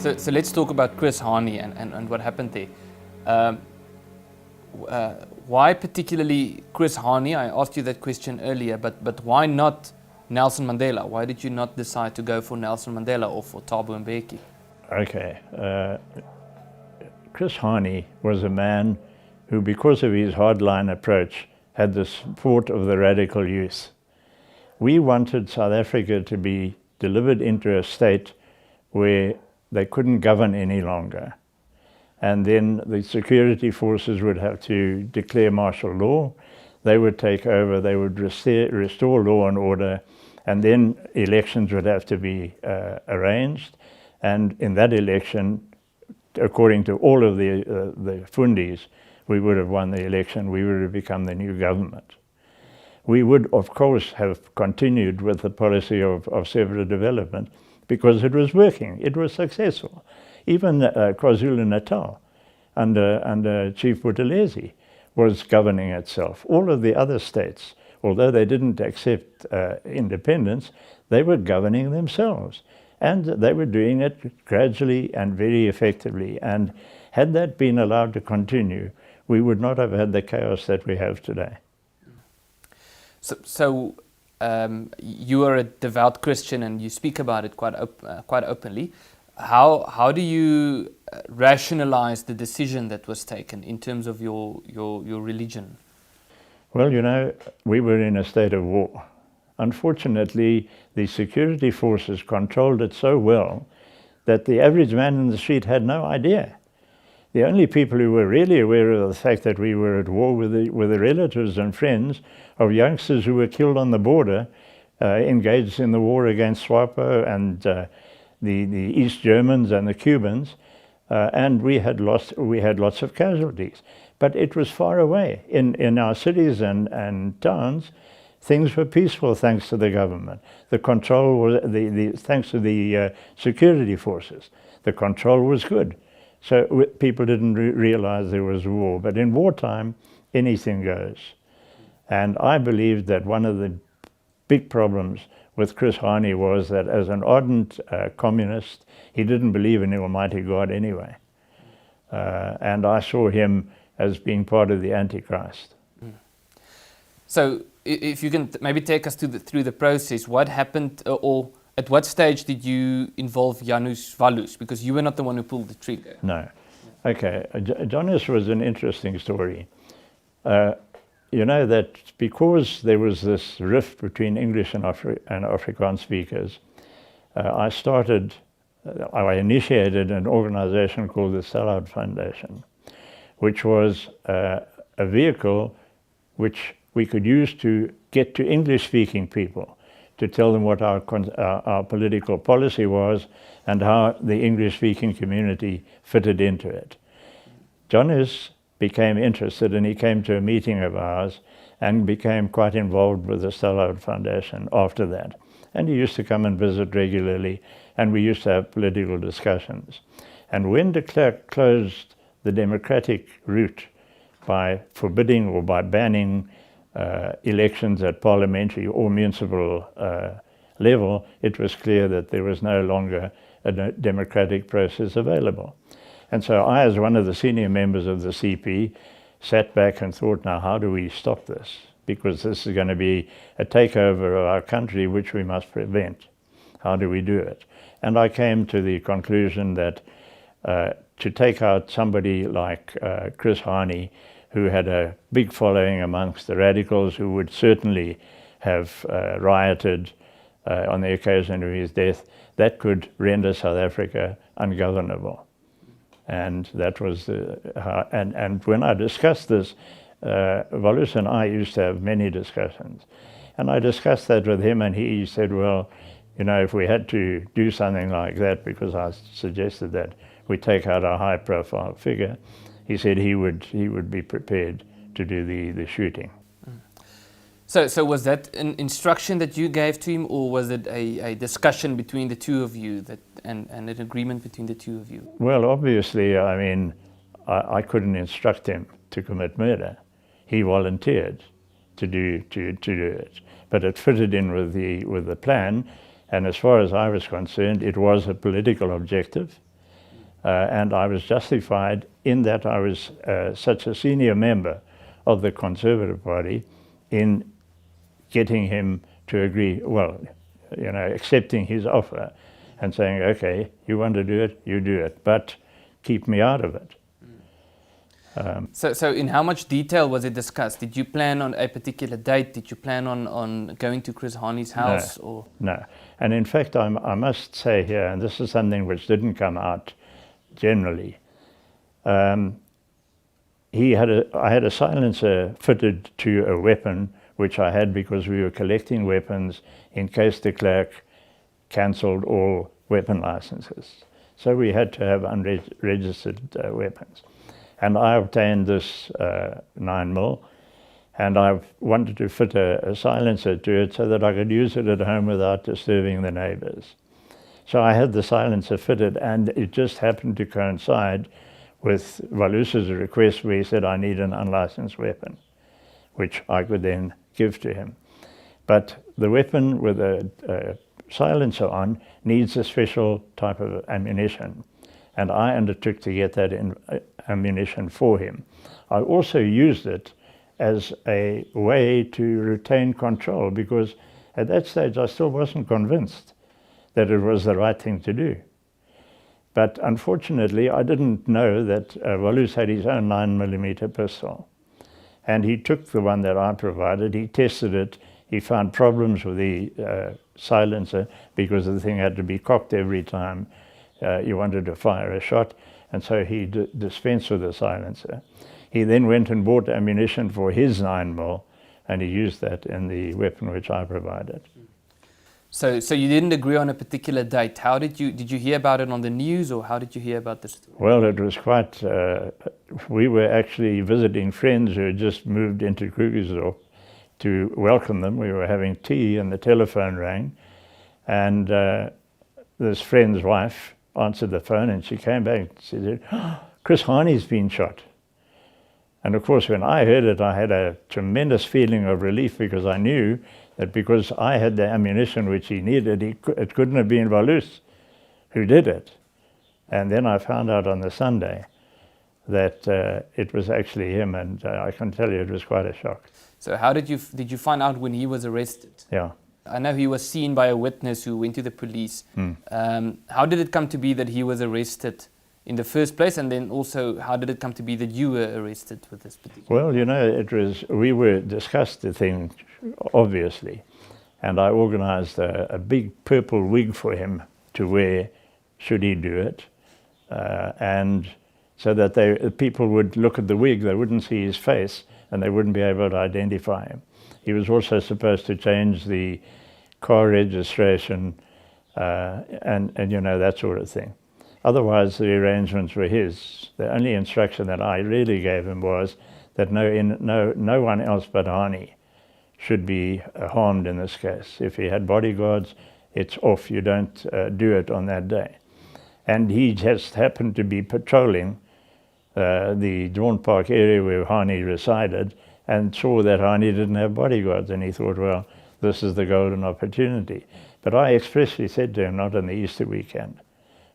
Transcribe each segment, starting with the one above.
So let's talk about Chris Hani and what happened there. Um, why particularly Chris Hani? I asked you that question earlier, but why not Nelson Mandela? Why did you not decide to go for Nelson Mandela or for Thabo Mbeki? Okay, Chris Hani was a man who, because of his hardline approach, had the support of the radical youth. We wanted South Africa to be delivered into a state where they couldn't govern any longer. And then the security forces would have to declare martial law. They would take over, they would restore law and order, and then elections would have to be arranged. And in that election, according to all of the fundis, we would have won the election, we would have become the new government. We would, of course, have continued with the policy of several development because it was working, it was successful. Even KwaZulu-Natal, under Chief Buthelezi, was governing itself. All of the other states, although they didn't accept independence, they were governing themselves. And they were doing it gradually and very effectively. And had that been allowed to continue, we would not have had the chaos that we have today. So you are a devout Christian and you speak about it quite openly. How do you rationalize the decision that was taken in terms of your religion? Well, you know, we were in a state of war. Unfortunately, the security forces controlled it so well that the average man in the street had no idea. The only people who were really aware of the fact that we were at war were the relatives and friends of youngsters who were killed on the border, engaged in the war against SWAPO and the East Germans and the Cubans, and we had lots of casualties. But it was far away. In our cities and towns, things were peaceful thanks to the government. The control was thanks to the security forces. The control was good. So people didn't realize there was war. But in wartime, anything goes. And I believe that one of the big problems with Chris Hani was that as an ardent communist, he didn't believe in the Almighty God anyway. And I saw him as being part of the Antichrist. So if you can maybe take us through the process, what happened or at what stage did you involve Janus Wallus? Because you were not the one who pulled the trigger. No. Okay, Janus was an interesting story. You know that because there was this rift between English and Afrikaans speakers, I initiated an organization called the Sellout Foundation, which was a vehicle which we could use to get to English-speaking people, to tell them what our political policy was and how the English-speaking community fitted into it. Janus became interested and he came to a meeting of ours and became quite involved with the Sellout Foundation after that. And he used to come and visit regularly and we used to have political discussions. And when de Klerk closed the democratic route by forbidding or by banning elections at parliamentary or municipal level, it was clear that there was no longer a democratic process available. And so I, as one of the senior members of the CP, sat back and thought, now how do we stop this? Because this is going to be a takeover of our country which we must prevent. How do we do it? And I came to the conclusion that to take out somebody like Chris Hani, who had a big following amongst the radicals, who would certainly have rioted on the occasion of his death, that could render South Africa ungovernable. And that was and when I discussed this, Wallus and I used to have many discussions. And I discussed that with him and he said, well, you know, if we had to do something like that, because I suggested that we take out a high profile figure, he said he would be prepared to do the shooting. So was that an instruction that you gave to him, or was it a discussion between the two of you and an agreement between the two of you? Well, obviously, I mean, I couldn't instruct him to commit murder. He volunteered to do it, but it fitted in with the plan. And as far as I was concerned, it was a political objective. And I was justified in that I was such a senior member of the Conservative Party in getting him to agree, well, accepting his offer and saying, okay, you want to do it, you do it, but keep me out of it. So in how much detail was it discussed? Did you plan on a particular date? Did you plan on going to Chris Hani's house? No. And in fact, I must say here, and this is something which didn't come out generally, I had a silencer fitted to a weapon which I had because we were collecting weapons in case de Klerk cancelled all weapon licenses. So we had to have unregistered weapons. And I obtained this 9mm, and I wanted to fit a silencer to it so that I could use it at home without disturbing the neighbors. So I had the silencer fitted, and it just happened to coincide with Valus's request where he said, I need an unlicensed weapon, which I could then give to him. But the weapon with a silencer on needs a special type of ammunition, and I undertook to get that ammunition for him. I also used it as a way to retain control, because at that stage I still wasn't convinced that it was the right thing to do. But unfortunately, I didn't know that Walus had his own 9mm pistol. And he took the one that I provided, he tested it, he found problems with the silencer because the thing had to be cocked every time you wanted to fire a shot, and so he dispensed with the silencer. He then went and bought ammunition for his 9mm, and he used that in the weapon which I provided. So you didn't agree on a particular date. How did you hear about it on the news, or how did you hear about this? Well, it was quite, we were actually visiting friends who had just moved into Krugersdorp to welcome them. We were having tea and the telephone rang, and this friend's wife answered the phone, and she came back and said, oh, Chris Hani's been shot. And of course, when I heard it, I had a tremendous feeling of relief, because I knew that because I had the ammunition which he needed, it couldn't have been Walus who did it. And then I found out on the Sunday that it was actually him, and I can tell you it was quite a shock. So how did you find out when he was arrested? Yeah. I know he was seen by a witness who went to the police. How did it come to be that he was arrested in the first place, and then also how did it come to be that you were arrested with this particular? Well, we were discussed the thing, obviously, and I organized a big purple wig for him to wear should he do it, and so that people would look at the wig, they wouldn't see his face, and they wouldn't be able to identify him. He was also supposed to change the car registration and that sort of thing. Otherwise, the arrangements were his. The only instruction that I really gave him was that no one else but Hani should be harmed in this case. If he had bodyguards, it's off. You don't do it on that day. And he just happened to be patrolling the Dawn Park area where Hani resided, and saw that Hani didn't have bodyguards, and he thought, well, this is the golden opportunity. But I expressly said to him, not on the Easter weekend,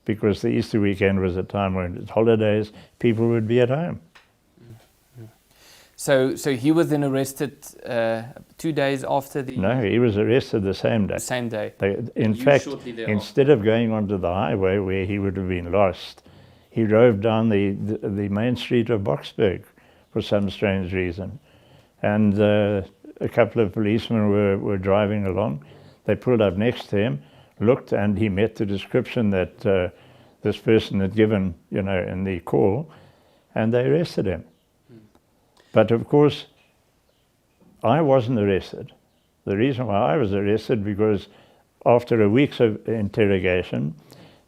because the Easter weekend was a time when it's holidays, people would be at home. So he was then arrested 2 days after the... No, he was arrested the same day. The same day. In fact, instead of going onto the highway where he would have been lost, he drove down the main street of Boksburg for some strange reason. And a couple of policemen were driving along. They pulled up next to him, looked, and he met the description that this person had given, in the call, and they arrested him. But of course, I wasn't arrested. The reason why I was arrested, because after a week's of interrogation,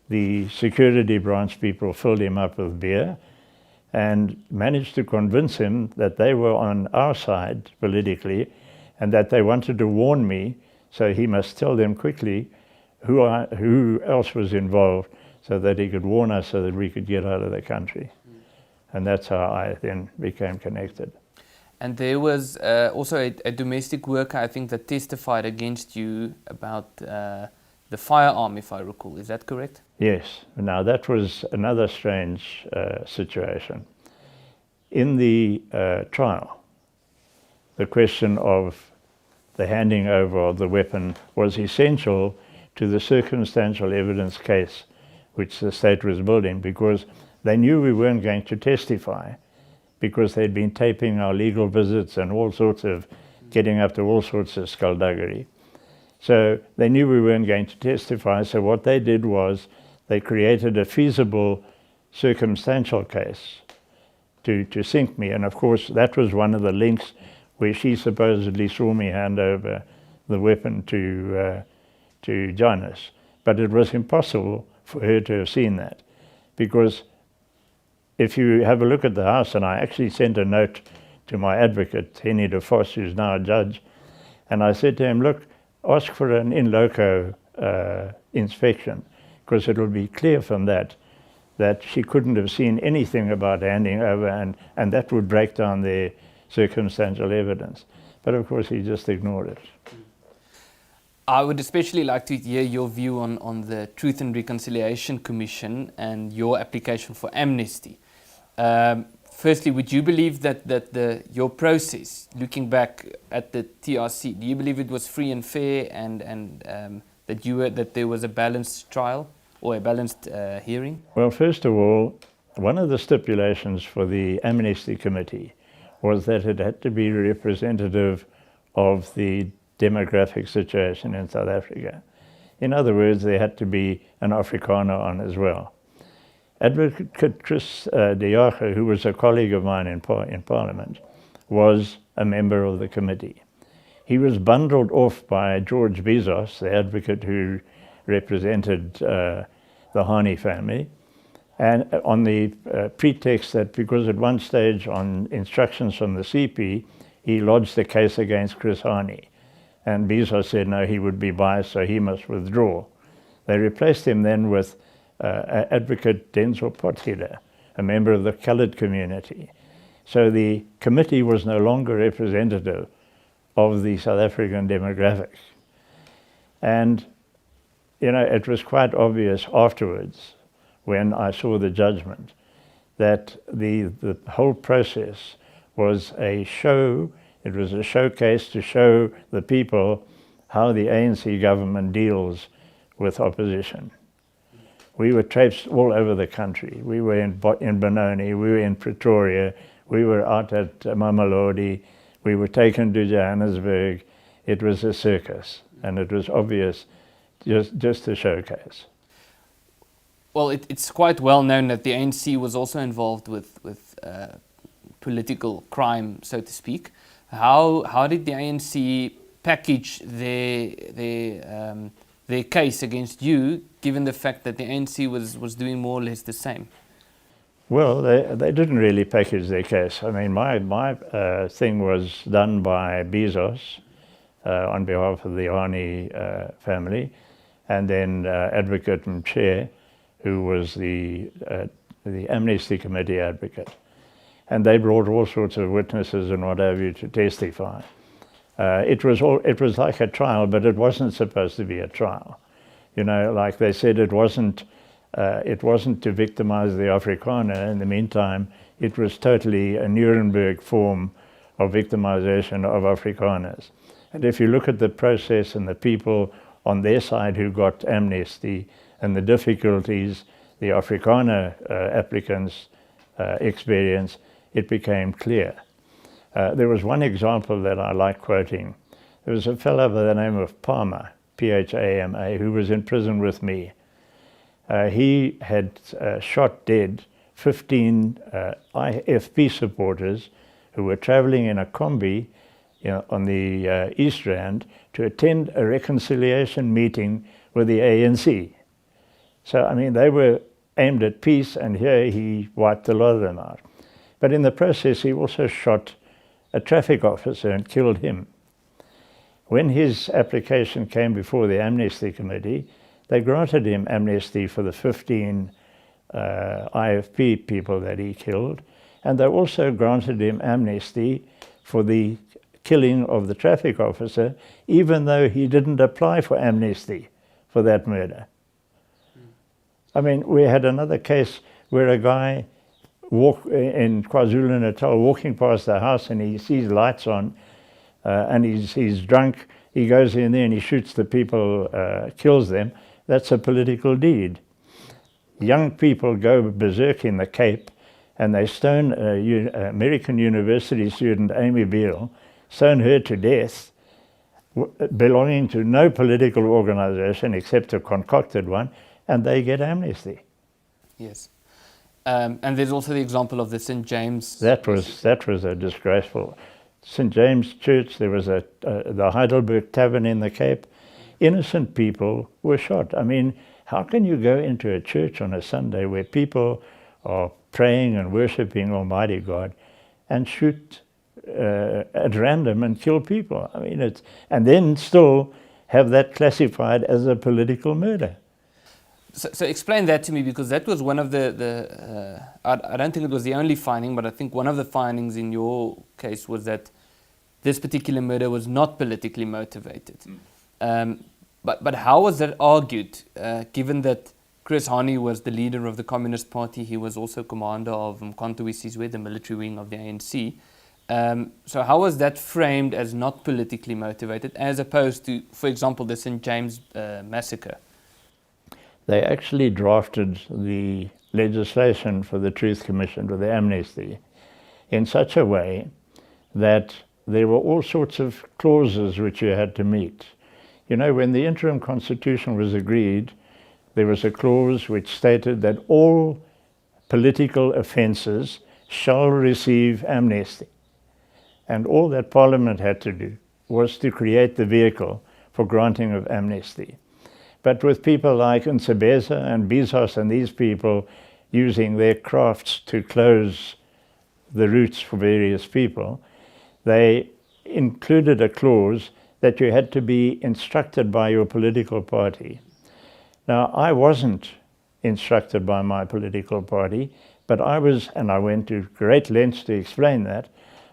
the security branch people filled him up with beer and managed to convince him that they were on our side politically, and that they wanted to warn me, so he must tell them quickly who else was involved, so that he could warn us so that we could get out of the country. And that's how I then became connected. And there was also a domestic worker, I think, that testified against you about the firearm, if I recall. Is that correct? Yes. Now that was another strange situation. In the trial, the question of the handing over of the weapon was essential to the circumstantial evidence case which the state was building, because they knew we weren't going to testify, because they'd been taping our legal visits and all sorts of, getting up to all sorts of skullduggery. So they knew we weren't going to testify, so what they did was they created a feasible circumstantial case to sink me. And of course that was one of the links where she supposedly saw me hand over the weapon to Jonas. But it was impossible for her to have seen that, because if you have a look at the house, and I actually sent a note to my advocate, Henny de Vos, who's now a judge, and I said to him, look, ask for an in loco inspection, because it will be clear from that she couldn't have seen anything about handing over, and that would break down their circumstantial evidence. But of course he just ignored it. I would especially like to hear your view on the Truth and Reconciliation Commission and your application for amnesty. Firstly, would you believe that your process, looking back at the TRC, do you believe it was free and fair, and that there was a balanced trial or a balanced hearing? Well, first of all, one of the stipulations for the Amnesty Committee was that it had to be representative of the demographic situation in South Africa. In other words, there had to be an Afrikaner on as well. Advocate Chris de Jager, who was a colleague of mine in Parliament, was a member of the committee. He was bundled off by George Bezos, the advocate who represented the Hani family, and on the pretext that because at one stage on instructions from the CP, he lodged a case against Chris Hani. And Bezos said no, he would be biased, so he must withdraw. They replaced him then with Advocate Denzel Potgieter, a member of the coloured community. So the committee was no longer representative of the South African demographics. And, you know, it was quite obvious afterwards, when I saw the judgment, that the whole process was a show. It was a showcase to show the people how the ANC government deals with opposition. We were traipsed all over the country. We were in Benoni, we were in Pretoria, we were out at Mamelodi, we were taken to Johannesburg. It was a circus, and it was obvious, just a showcase. Well, it's quite well known that the ANC was also involved with political crime, so to speak. How did the ANC package their case against you, given the fact that the ANC was doing more or less the same? Well, they didn't really package their case. I mean, my thing was done by Bezos on behalf of the Hani family, and then Advocate Mche, who was the Amnesty Committee advocate. And they brought all sorts of witnesses and what have you to testify. It was like a trial, but it wasn't supposed to be a trial. You know, like they said, it wasn't to victimize the Afrikaner. In the meantime, it was totally a Nuremberg form of victimization of Afrikaners. And if you look at the process and the people on their side who got amnesty and the difficulties the Afrikaner applicants experience, it became clear. There was one example that I like quoting. There was a fellow by the name of Palmer, P-H-A-M-A, who was in prison with me. He had shot dead 15 IFP supporters who were traveling in a combi on the East Rand to attend a reconciliation meeting with the ANC. So, I mean, they were aimed at peace, and here he wiped a lot of them out. But in the process, he also shot a traffic officer and killed him. When his application came before the Amnesty Committee, they granted him amnesty for the 15 IFP people that he killed, and they also granted him amnesty for the killing of the traffic officer, even though he didn't apply for amnesty for that murder. I mean, we had another case where a guy in KwaZulu-Natal walking past the house and he sees lights on and he's drunk. He goes in there and he shoots the people, kills them. That's a political deed. Young people go berserk in the Cape and they stone American University student Amy Beale, stone her to death, belonging to no political organization except a concocted one, and they get amnesty. Yes. And there's also the example of the St. James. That was a disgraceful. St. James Church, there was the Heidelberg Tavern in the Cape. Innocent people were shot. I mean, how can you go into a church on a Sunday where people are praying and worshiping Almighty God and shoot at random and kill people? I mean, and then still have that classified as a political murder. So explain that to me, because that was one of I don't think it was the only finding, but I think one of the findings in your case was that this particular murder was not politically motivated. But how was that argued, given that Chris Hani was the leader of the Communist Party? He was also commander of Mkhonto weSizwe, the military wing of the ANC. So how was that framed as not politically motivated, as opposed to, for example, the St. James massacre? They actually drafted the legislation for the Truth Commission, for the amnesty, in such a way that there were all sorts of clauses which you had to meet. You know, when the interim constitution was agreed, there was a clause which stated that all political offences shall receive amnesty. And all that Parliament had to do was to create the vehicle for granting of amnesty. But with people like Nsebeza and Bezos and these people using their crafts to close the routes for various people, they included a clause that you had to be instructed by your political party. Now, I wasn't instructed by my political party, but I was, and I went to great lengths to explain that,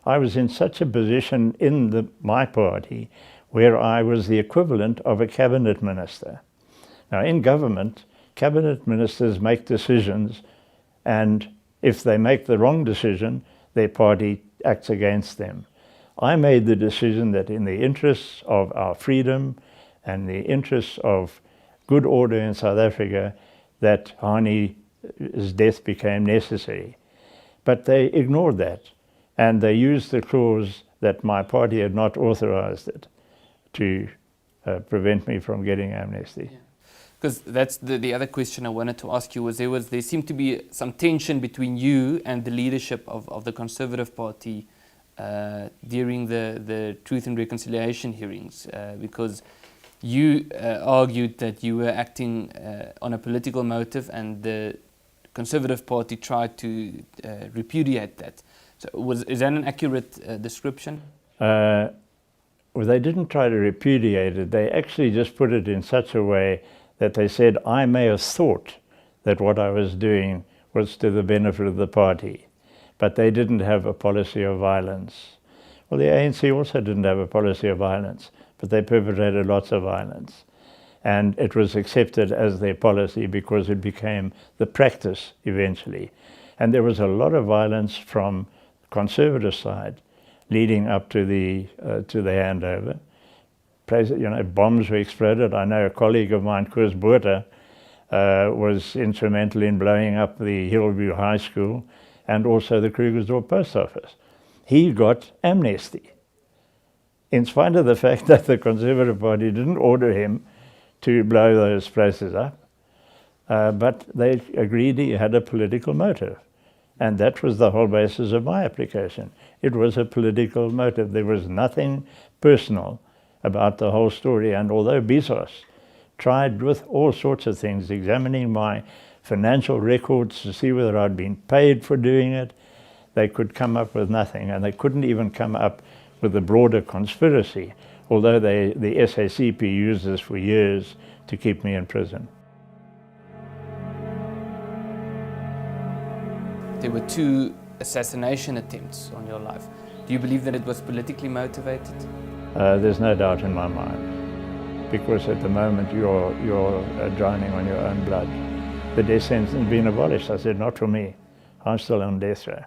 I was in such a position in my party where I was the equivalent of a cabinet minister. Now, in government, cabinet ministers make decisions, and if they make the wrong decision, their party acts against them. I made the decision that in the interests of our freedom and the interests of good order in South Africa, that Hani's death became necessary. But they ignored that, and they used the clause that my party had not authorized it to prevent me from getting amnesty. Yeah. Because that's the other question I wanted to ask you, was there seemed to be some tension between you and the leadership of the Conservative Party during the Truth and Reconciliation hearings, because you argued that you were acting on a political motive, and the Conservative Party tried to repudiate that. So is that an accurate description? Well, they didn't try to repudiate it. They actually just put it in such a way that they said I may have thought that what I was doing was to the benefit of the party, but they didn't have a policy of violence. Well, the ANC also didn't have a policy of violence, but they perpetrated lots of violence. And it was accepted as their policy because it became the practice eventually. And there was a lot of violence from the Conservative side leading up to the handover. You know, bombs were exploded. I know a colleague of mine, Koos Botha, was instrumental in blowing up the Hillview High School and also the Krugersdorp Post Office. He got amnesty, in spite of the fact that the Conservative Party didn't order him to blow those places up, but they agreed he had a political motive. And that was the whole basis of my application. It was a political motive. There was nothing personal about the whole story. And although Bezos tried with all sorts of things, examining my financial records to see whether I'd been paid for doing it, they could come up with nothing. And they couldn't even come up with a broader conspiracy, although the SACP used this for years to keep me in prison. There were 2 assassination attempts on your life. Do you believe that it was politically motivated? There's no doubt in my mind, because at the moment you're drowning on your own blood. the death sentence being abolished. I said, not for me. I'm still on death row.